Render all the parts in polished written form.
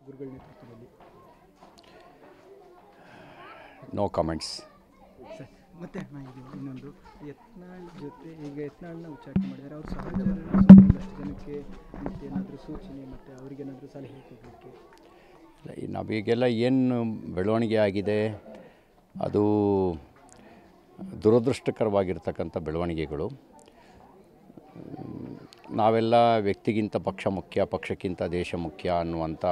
ಗುರುಗಳ ನೇತೃತ್ವದಲ್ಲಿ. No comments. Sir ಮತ್ತೆ ಇದು ಇನ್ನೊಂದು ಯತ್ನಾಳ್ ಜೊತೆ ಈಗ ಯತ್ನಾಳ್ನ ಉಚ್ಚಾಟನೆ ಮಾಡಿದ್ದಾರೆ. ಅವರು ಸಹಚರರು ಒಂದಷ್ಟು ಜನಕ್ಕೆ ಏನಾದರೂ ಸೂಚನೆ ಮತ್ತು ಅವರಿಗೇನಾದರೂ ಸಲಹೆ ಕೊಡಲಿಕ್ಕೆ ನಾವೀಗೆಲ್ಲ ಏನು ಬೆಳವಣಿಗೆ ಆಗಿದೆ ಅದು ದುರದೃಷ್ಟಕರವಾಗಿರ್ತಕ್ಕಂಥ ಬೆಳವಣಿಗೆಗಳು. ನಾವೆಲ್ಲ ವ್ಯಕ್ತಿಗಿಂತ ಪಕ್ಷ ಮುಖ್ಯ, ಪಕ್ಷಕ್ಕಿಂತ ದೇಶ ಮುಖ್ಯ ಅನ್ನುವಂಥ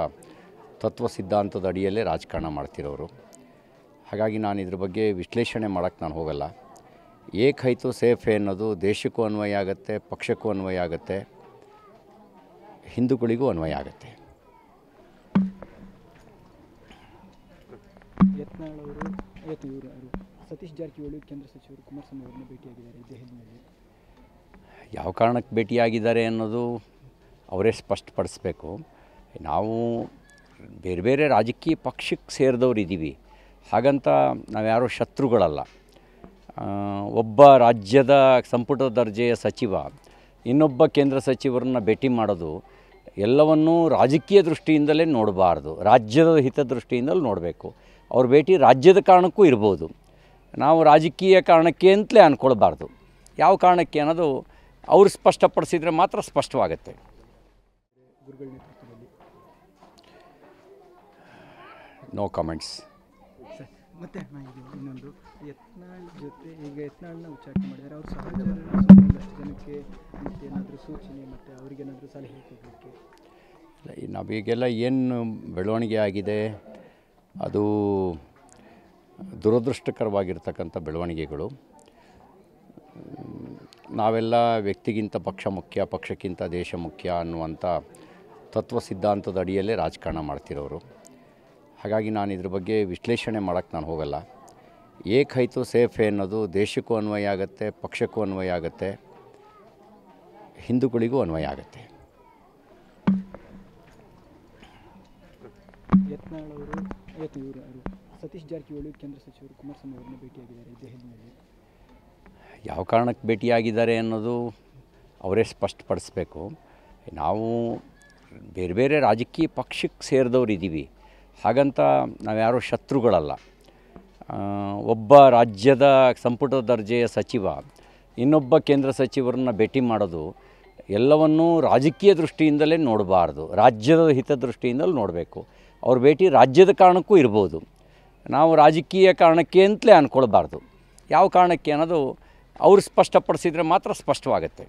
ತತ್ವ ಸಿದ್ಧಾಂತದ ಅಡಿಯಲ್ಲೇ ರಾಜಕಾರಣ ಮಾಡ್ತಿರೋರು. ಹಾಗಾಗಿ ನಾನು ಇದ್ರ ಬಗ್ಗೆ ವಿಶ್ಲೇಷಣೆ ಮಾಡೋಕ್ಕೆ ನಾನು ಹೋಗಲ್ಲ. ಏಕ್ ಹೈತು ಸೇಫ್ ಅನ್ನೋದು ದೇಶಕ್ಕೂ ಅನ್ವಯ ಆಗುತ್ತೆ, ಪಕ್ಷಕ್ಕೂ ಅನ್ವಯ ಆಗುತ್ತೆ, ಹಿಂದೂಗಳಿಗೂ ಅನ್ವಯ ಆಗುತ್ತೆ. ಯತ್ನಾಳ್ ಅವರು ಇವರು ಸತೀಶ್ ಜಾರಕಿಹೊಳಿ ಕೇಂದ್ರ ಸಚಿವರು ಕುಮಾರಸ್ವಾಮಿ ಅವರನ್ನ ಭೇಟಿಯಾಗಿದ್ದಾರೆ ದೆಹಲಿಯಲ್ಲಿ. ಯಾವ ಕಾರಣಕ್ಕೆ ಭೇಟಿಯಾಗಿದ್ದಾರೆ ಅನ್ನೋದು ಅವರೇ ಸ್ಪಷ್ಟಪಡಿಸ್ಬೇಕು. ನಾವು ಬೇರೆ ಬೇರೆ ರಾಜಕೀಯ ಪಕ್ಷಕ್ಕೆ ಸೇರಿದವ್ರು ಇದ್ದೀವಿ, ಹಾಗಂತ ನಾವ್ಯಾರೋ ಶತ್ರುಗಳಲ್ಲ. ಒಬ್ಬ ರಾಜ್ಯದ ಸಂಪುಟ ದರ್ಜೆಯ ಸಚಿವ ಇನ್ನೊಬ್ಬ ಕೇಂದ್ರ ಸಚಿವರನ್ನ ಭೇಟಿ ಮಾಡೋದು ಎಲ್ಲವನ್ನೂ ರಾಜಕೀಯ ದೃಷ್ಟಿಯಿಂದಲೇ ನೋಡಬಾರ್ದು, ರಾಜ್ಯದ ಹಿತದೃಷ್ಟಿಯಿಂದಲೂ ನೋಡಬೇಕು. ಅವ್ರ ಭೇಟಿ ರಾಜ್ಯದ ಕಾರಣಕ್ಕೂ ಇರ್ಬೋದು, ನಾವು ರಾಜಕೀಯ ಕಾರಣಕ್ಕೆ ಅಂತಲೇ ಅಂದ್ಕೊಳ್ಬಾರ್ದು. ಯಾವ ಕಾರಣಕ್ಕೆ ಅನ್ನೋದು ಅವರು ಸ್ಪಷ್ಟಪಡಿಸಿದರೆ ಮಾತ್ರ ಸ್ಪಷ್ಟವಾಗುತ್ತೆ. ಗುರುಗಳ ನೇತೃತ್ವದಲ್ಲಿ. No comments. ಸರ್ ಮತ್ತೆ ಇದು ಇನ್ನೊಂದು ಯತ್ನಾಳ್ ಜೊತೆ ಈಗ ಯತ್ನಾಳ್ನ ಉಚ್ಚಾಟನೆ ಮಾಡಿದ್ದಾರೆ. ಅವರು ಸಹಚರರು ಒಂದಷ್ಟು ಜನಕ್ಕೆ ಏನಾದರೂ ಸೂಚನೆ ಮತ್ತು ಅವರಿಗೇನಾದರೂ ಸಲಹೆ ಕೊಡಲಿಕ್ಕೆ ನಾವೀಗೆಲ್ಲ ಏನು ಬೆಳವಣಿಗೆ ಆಗಿದೆ ಅದು ದುರದೃಷ್ಟಕರವಾಗಿರ್ತಕ್ಕಂಥ ಬೆಳವಣಿಗೆಗಳು. ನಾವೆಲ್ಲ ವ್ಯಕ್ತಿಗಿಂತ ಪಕ್ಷ ಮುಖ್ಯ, ಪಕ್ಷಕ್ಕಿಂತ ದೇಶ ಮುಖ್ಯ ಅನ್ನುವಂಥ ತತ್ವ ಸಿದ್ಧಾಂತದ ಅಡಿಯಲ್ಲೇ ರಾಜಕಾರಣ ಮಾಡ್ತಿರೋರು. ಹಾಗಾಗಿ ನಾನು ಇದ್ರ ಬಗ್ಗೆ ವಿಶ್ಲೇಷಣೆ ಮಾಡೋಕ್ಕೆ ನಾನು ಹೋಗಲ್ಲ. ಏಕ್ ಹೈತು ಸೇಫ್ ಅನ್ನೋದು ದೇಶಕ್ಕೂ ಅನ್ವಯ ಆಗುತ್ತೆ, ಪಕ್ಷಕ್ಕೂ ಅನ್ವಯ ಆಗುತ್ತೆ, ಹಿಂದೂಗಳಿಗೂ ಅನ್ವಯ ಆಗುತ್ತೆ. ಯತ್ನಾಳ್ ಅವರು ಇವರು ಸತೀಶ್ ಜಾರಕಿಹೊಳಿ ಕೇಂದ್ರ ಸಚಿವರು ಕುಮಾರಸ್ವಾಮಿ ಅವರನ್ನ ಭೇಟಿಯಾಗಿದ್ದಾರೆ ದೆಹಲಿಯಲ್ಲಿ. ಯಾವ ಕಾರಣಕ್ಕೆ ಭೇಟಿಯಾಗಿದ್ದಾರೆ ಅನ್ನೋದು ಅವರೇ ಸ್ಪಷ್ಟಪಡಿಸ್ಬೇಕು. ನಾವು ಬೇರೆ ಬೇರೆ ರಾಜಕೀಯ ಪಕ್ಷಕ್ಕೆ ಸೇರಿದವ್ರು ಇದ್ದೀವಿ, ಹಾಗಂತ ನಾವ್ಯಾರೋ ಶತ್ರುಗಳಲ್ಲ. ಒಬ್ಬ ರಾಜ್ಯದ ಸಂಪುಟ ದರ್ಜೆಯ ಸಚಿವ ಇನ್ನೊಬ್ಬ ಕೇಂದ್ರ ಸಚಿವರನ್ನ ಭೇಟಿ ಮಾಡೋದು ಎಲ್ಲವನ್ನೂ ರಾಜಕೀಯ ದೃಷ್ಟಿಯಿಂದಲೇ ನೋಡಬಾರ್ದು, ರಾಜ್ಯದ ಹಿತದೃಷ್ಟಿಯಿಂದಲೂ ನೋಡಬೇಕು. ಅವ್ರ ಭೇಟಿ ರಾಜ್ಯದ ಕಾರಣಕ್ಕೂ ಇರ್ಬೋದು, ನಾವು ರಾಜಕೀಯ ಕಾರಣಕ್ಕೆ ಅಂತಲೇ ಅಂದ್ಕೊಳ್ಬಾರ್ದು. ಯಾವ ಕಾರಣಕ್ಕೆ ಅನ್ನೋದು ಅವರು ಸ್ಪಷ್ಟಪಡಿಸಿದರೆ ಮಾತ್ರ ಸ್ಪಷ್ಟವಾಗುತ್ತೆ.